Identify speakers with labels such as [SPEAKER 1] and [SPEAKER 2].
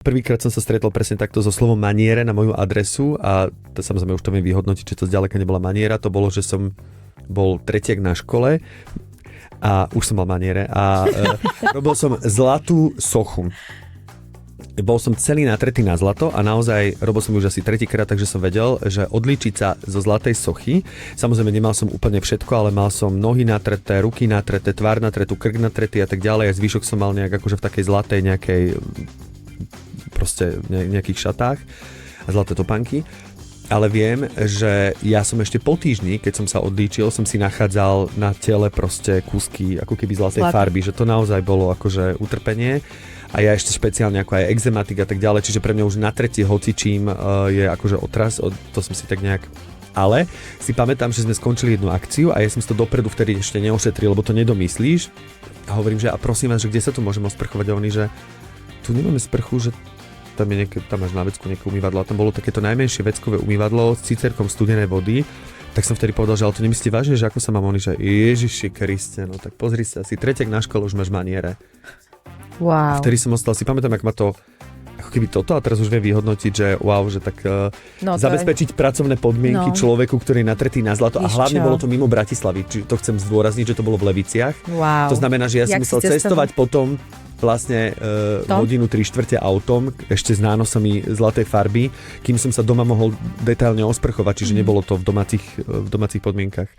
[SPEAKER 1] Prvýkrát som sa stretol presne takto so slovom maniere na moju adresu a to samozrejme už to viem vyhodnotiť, či to zďaleka nebola maniera. To bolo, že som bol tretiak na škole a už som mal maniere a robil som zlatú sochu. Bol som celý natretý na zlato a naozaj robil som už asi tretíkrát, takže som vedel, že odlíčiť sa zo zlatej sochy. Samozrejme nemal som úplne všetko, ale mal som nohy natreté, ruky natreté, tvár natretú, krk natretý a tak ďalej. A zvyšok som mal nejak akože v takej zlatej nejakej proste nejakých šatách a zlaté topánky. Ale viem, že ja som ešte po týždni, keď som sa odlíčil, som si nachádzal na tele proste kúsky ako keby zlatej farby, že to naozaj bolo akože utrpenie. A ja ešte špeciálne ako aj exematik a tak ďalej, čiže pre mňa už na tretie hocičím je akože otras, to som si tak nejak... Ale si pamätám, že sme skončili jednu akciu a ja som si to dopredu vtedy ešte neošetril, lebo to nedomyslíš. A hovorím, že a prosím vás, že kde sa tu môžem osprchovať? A oni, že tu nemáme sprchu, že tam máš na vecku nejaké umývadlo a tam bolo takéto najmenšie veckové umývadlo s cicerkom studenej vody. Tak som vtedy povedal, že ale to nemyslíte vážne, že ako sa mám? Oni, že Ježiši Kriste, no tak pozri sa, si tretiak na škole, už máš maniere.
[SPEAKER 2] Wow.
[SPEAKER 1] A vtedy som ostal, si pamätám, ak ma to ako keby toto a teraz už viem vyhodnotiť, že wow, že tak zabezpečiť pracovné podmienky človeku, ktorý je natretý na zlato a hlavne bolo to mimo Bratislavy, či to chcem zdôrazniť, že to bolo v Leviciach.
[SPEAKER 2] Wow.
[SPEAKER 1] To znamená, že ja som musel cestovať potom vlastne hodinu 3/4 autom, ešte s nánosami zlatej farby, kým som sa doma mohol detailne osprchovať, čiže nebolo to v domácich podmienkach.